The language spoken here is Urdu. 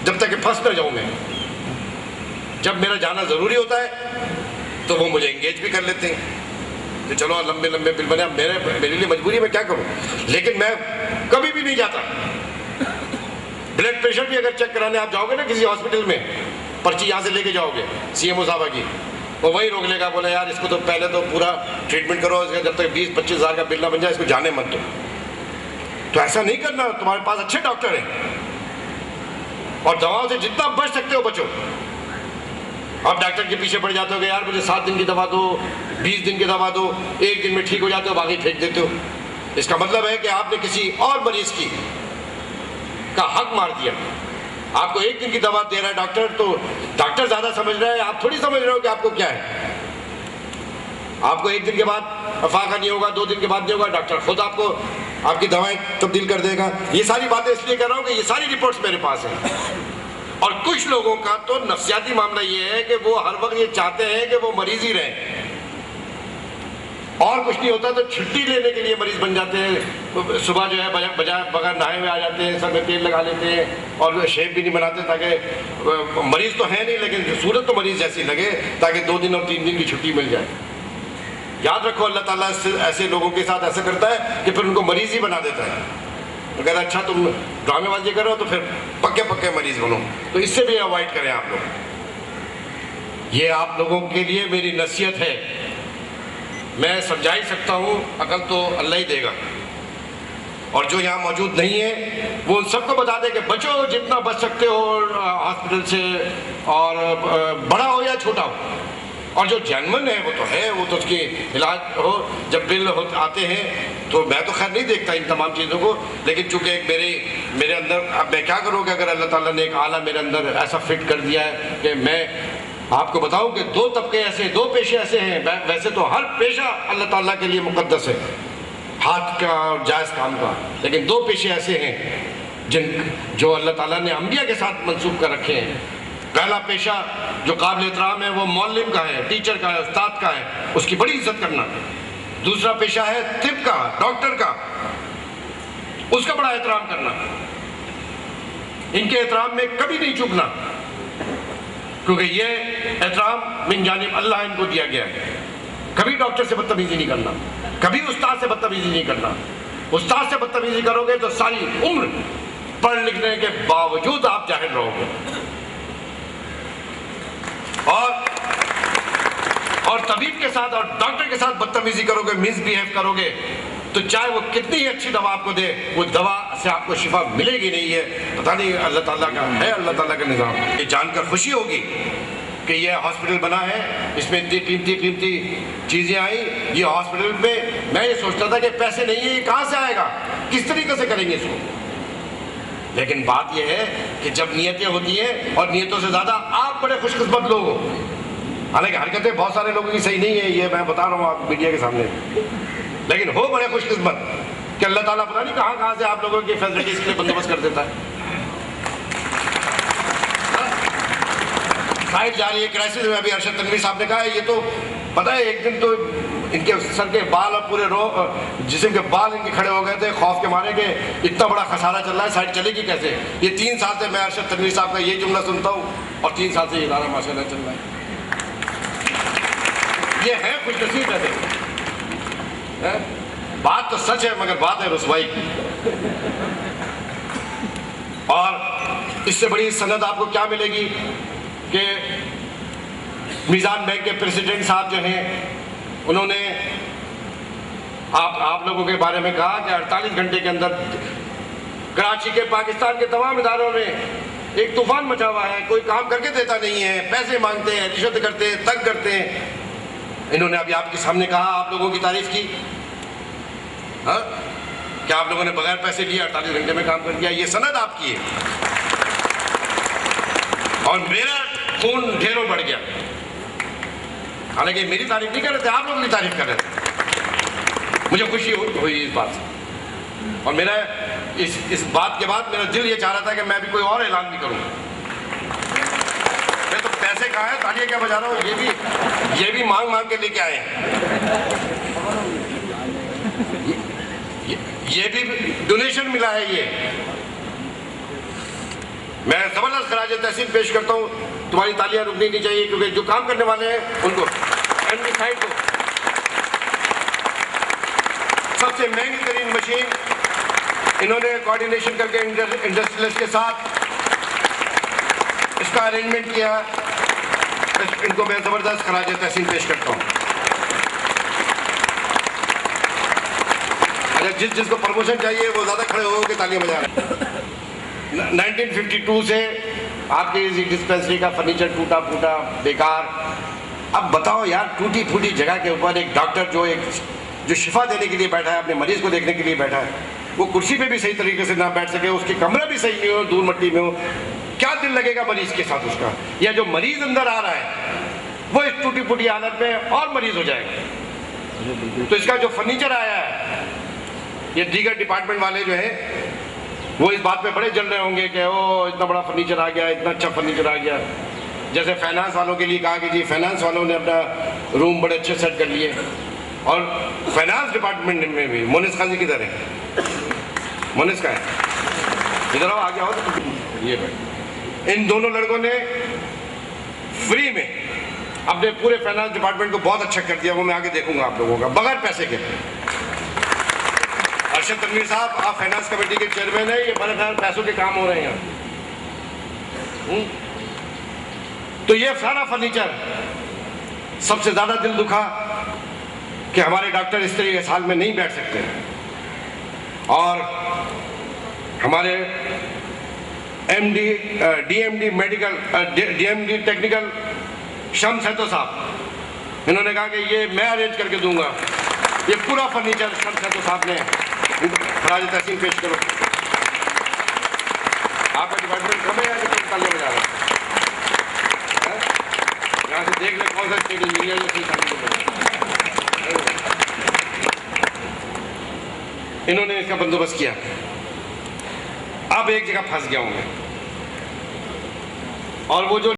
جب تک کہ پھنس نہ جاؤں میں. جب میرا جانا ضروری ہوتا ہے تو وہ مجھے انگیج بھی کر لیتے ہیں کہ چلو لمبے لمبے بل بنے. میرے لیے مجبوری میں کیا کروں, لیکن میں کبھی بھی نہیں جاتا. بلڈ پریشر بھی اگر چیک کرانے آپ جاؤ گے نا کسی ہاسپٹل میں, پرچی یہاں سے لے کے جاؤ گے سی ایم او صاحبہ کی, وہ وہی روک لے گا, بولے یار اس کو تو پہلے تو پورا ٹریٹمنٹ کرو, اس کا جب تک 20-25 ہزار کا بل نہ بن جائے اس کو جانے مت دو. تو ایسا نہیں کرنا, تمہارے پاس اچھے ڈاکٹر ہیں اور دواؤں سے جتنا بچ سکتے ہو بچو. آپ ڈاکٹر کے پیچھے پڑ جاتے ہو کہ یار مجھے 7 دن کی دوا دو, 20 دن کی دوا دو, 1 دن میں ٹھیک ہو جاتے ہو, باقی پھینک دیتے ہو. اس کا مطلب ہے کہ آپ نے کسی اور مریض کا حق مار دیا. آپ کو 1 دن کی دوا دے رہا ہے ڈاکٹر, تو ڈاکٹر زیادہ سمجھ رہا ہے, آپ تھوڑی سمجھ رہے ہو کہ آپ کو کیا ہے. آپ کو 1 دن کے بعد افاقہ نہیں ہوگا, 2 دن کے بعد نہیں ہوگا, ڈاکٹر خود آپ کو آپ کی دوائیں تبدیل کر دے گا. یہ ساری باتیں اس لیے کر رہا ہوں کہ یہ ساری رپورٹس میرے پاس ہیں. اور کچھ لوگوں کا تو نفسیاتی معاملہ یہ ہے کہ وہ ہر وقت یہ چاہتے ہیں کہ وہ مریض ہی رہیں, اور کچھ نہیں ہوتا تو چھٹی لینے کے لیے مریض بن جاتے ہیں. صبح جو ہے بجائے بغیر نہائے ہوئے آ جاتے ہیں, سر میں تیل لگا لیتے ہیں اور شیپ بھی نہیں بناتے تاکہ مریض تو ہے نہیں لیکن صورت تو مریض جیسی لگے, تاکہ 2 دن اور 3 دن کی چھٹی مل جائے. یاد رکھو اللہ تعالیٰ ایسے لوگوں کے ساتھ ایسا کرتا ہے کہ پھر ان کو مریض ہی بنا دیتا ہے. اگر اچھا تم ڈرامے بازی کرو تو پھر پکے مریض بنو. تو اس سے بھی اوائڈ کریں آپ لوگ. یہ آپ لوگوں کے لیے میری نصیحت ہے. میں سمجھا ہی سکتا ہوں, عقل تو اللہ ہی دے گا. اور جو یہاں موجود نہیں ہے وہ ان سب کو بتا دے کہ بچو جتنا بچ سکتے ہو ہاسپٹل سے, اور بڑا ہو یا چھوٹا ہو. اور جو جینون ہے وہ تو ہے, وہ تو اس کی علاج ہو. جب بل آتے ہیں تو میں تو خیر نہیں دیکھتا ان تمام چیزوں کو, لیکن چونکہ ایک میرے اندر, اب میں کیا کروں کہ اگر اللہ تعالیٰ نے ایک آلہ میرے اندر ایسا فٹ کر دیا ہے کہ میں آپ کو بتاؤں کہ 2 طبقے ایسے, 2 پیشے ایسے ہیں. ویسے تو ہر پیشہ اللہ تعالیٰ کے لیے مقدس ہے, ہاتھ کا اور جائز کام کا, لیکن 2 پیشے ایسے ہیں جو اللہ تعالیٰ نے انبیاء کے ساتھ منسوب کر رکھے ہیں. پہلا پیشہ جو قابل احترام ہے وہ معلم کا ہے, ٹیچر کا ہے, استاد کا ہے, اس کی بڑی عزت کرنا. دوسرا پیشہ ہے طب کا, ڈاکٹر کا, اس کا بڑا احترام کرنا. ان کے احترام میں کبھی نہیں چوکنا, کیونکہ یہ احترام من جانب اللہ ان کو دیا گیا ہے. کبھی ڈاکٹر سے بدتمیزی نہیں کرنا, کبھی استاد سے بدتمیزی نہیں کرنا. استاد سے بدتمیزی کرو گے تو ساری عمر پڑھ لکھنے کے باوجود آپ جاہل رہو گے. اور طبیب کے ساتھ اور ڈاکٹر کے ساتھ بدتمیزی کرو گے, مس بیہیو کرو گے, تو چاہے وہ کتنی ہی اچھی دوا آپ کو دے, وہ دوا سے آپ کو شفا ملے گی نہیں. ہے پتہ نہیں اللہ تعالیٰ کا ہے, اللہ تعالیٰ کا نظام. یہ جان کر خوشی ہوگی کہ یہ ہاسپٹل بنا ہے, اس میں اتنی قیمتی چیزیں آئیں. یہ ہاسپٹل پہ میں یہ سوچتا تھا کہ پیسے نہیں ہیں, یہ کہاں سے آئے گا, کس طریقے سے کریں گے اس کو. لیکن بات یہ ہے کہ جب نیتیں ہوتی ہیں, اور نیتوں سے زیادہ آپ بڑے خوش قسمت لوگ ہو. حالانکہ حرکتیں بہت سارے لوگوں کی صحیح نہیں ہے, یہ میں بتا رہا ہوں آپ میڈیا کے سامنے, لیکن ہو بڑے خوش قسمت کہ اللہ تعالیٰ پتہ نہیں کہاں سے آپ لوگوں کی فیسلٹیز کے لیے بندوبست کر دیتا ہے. سائٹ جا رہی ہے کرائسس میں. ابھی ارشد تنویر صاحب نے کہا ہے, یہ تو پتہ ہے ایک دن تو ان کے سر کے بال اور پورے جسم کے بال ان کے کھڑے ہو گئے تھے خوف کے مارے کہ اتنا بڑا خسارہ چل رہا ہے, سائٹ چلے گی کیسے. یہ 3 سال سے میں ارشد تنویر صاحب کا یہ جملہ سنتا ہوں, اور 3 سال سے یہ ادارہ ماشاء اللہ چل رہا ہے. یہ ہے خوش نصیب ہے. بات تو سچ ہے مگر بات ہے رسوائی کی. اور اس سے بڑی سند آپ کو کیا ملے گی کہ میزان بینک کے پریزیڈنٹ صاحب جو ہیں, انہوں نے آپ لوگوں کے بارے میں کہا کہ 48 گھنٹے کے اندر کراچی کے پاکستان کے تمام اداروں میں ایک طوفان مچا ہوا ہے. کوئی کام کر کے دیتا نہیں ہے, پیسے مانگتے ہیں, رشوت کرتے ہیں, تنگ کرتے ہیں. انہوں نے ابھی آپ کے سامنے کہا, آپ لوگوں کی تعریف کی. ہاں, کیا آپ لوگوں نے بغیر پیسے لیے 48 گھنٹے میں کام کر دیا. یہ سند آپ کی ہے. اور میرا خون ڈھیروں بڑھ گیا. حالانکہ میری تعریف نہیں کر رہے تھے, آپ لوگ بھی تعریف کر رہے تھے. مجھے خوشی ہوئی اس بات سے. اور میرا اس بات کے بعد میرا دل یہ چاہ رہا تھا کہ میں بھی کوئی اور اعلان بھی کروں. میں تو پیسے کہاں ہیں, تالیاں کیا بجا رہا ہوں, یہ بھی مانگ کے لے کے آئے ہیں. یہ بھی ڈونیشن ملا ہے. یہ میں زبردست زبردست خراج تحسین پیش کرتا ہوں. تمہاری تالیاں رکنی نہیں چاہیے کیونکہ جو کام کرنے والے ہیں ان کو MD سائٹ کو سب سے مہنگی ترین مشین انہوں نے کوارڈینیشن کر کے انڈسٹریلسٹ کے ساتھ اس کا ارینجمنٹ کیا. ان کو میں زبردست خراج تحسین پیش کرتا ہوں. اگر جس کو پروموشن چاہیے وہ زیادہ کھڑے ہو کے تالیاں بجا رہے ہیں. 1952 سے آپ کی ڈسپینسری کا فرنیچر ٹوٹا پھوٹا بیکار. اب بتاؤ یار, ٹوٹی پھوٹی جگہ کے اوپر ایک ڈاکٹر جو شفا دینے کے لیے بیٹھا ہے, اپنے مریض کو دیکھنے کے لیے بیٹھا ہے, وہ کرسی پہ بھی صحیح طریقے سے نہ بیٹھ سکے, اس کی کمرہ بھی صحیح نہیں ہو, دھول مٹی میں ہو, کیا دل لگے گا مریض کے ساتھ اس کا؟ یا جو مریض اندر آ رہا ہے وہ اس ٹوٹی پھوٹی حالت میں اور مریض ہو جائے گا. تو اس کا جو فرنیچر آیا ہے, یہ دیگر ڈپارٹمنٹ والے جو ہیں وہ اس بات پہ بڑے جل رہے ہوں گے کہ او اتنا بڑا فرنیچر آ گیا, اتنا اچھا فرنیچر آ گیا. جیسے فائنانس والوں کے لیے کہا کہ جی فائنانس والوں نے اپنا روم بڑے اچھے سیٹ کر لیے, اور فائنانس ڈپارٹمنٹ میں بھی مونس خان جی کدھر ہے؟ مونس کا ہے, ادھر آؤ, آگے آؤ. یہ بھائی ان دونوں لڑکوں نے فری میں اپنے پورے فائنانس ڈپارٹمنٹ کو بہت اچھا کر دیا. وہ میں آگے دیکھوں گا آپ لوگوں کا بغیر پیسے کے. ارشد تنویر صاحب, آپ فائنانس کمیٹی کے چیئرمین ہیں, یہ بڑے پیسوں کے کام ہو رہے ہیں. تو یہ سارا فرنیچر سب سے زیادہ دل دکھا کہ ہمارے ڈاکٹر اس طریقے کے حال میں نہیں بیٹھ سکتے, اور ہمارے DMD میڈیکل DMD ٹیکنیکل شمس ہے تو صاحب, انہوں نے کہا کہ یہ میں ارینج کر کے دوں گا. یہ پورا فرنیچر شمس ہے تو صاحب نے خراج تحسین پیش کرو. آپ کا ڈپارٹمنٹ کم ہے یا کہ تم تالیاں بجا رہے ہیں؟ یہاں سے دیکھ لیں کون سا اسٹیٹ انجینئر جو انہوں نے اس کا بندوبست کیا. اب ایک جگہ پھنس گیا ہوں میں, اور وہ جو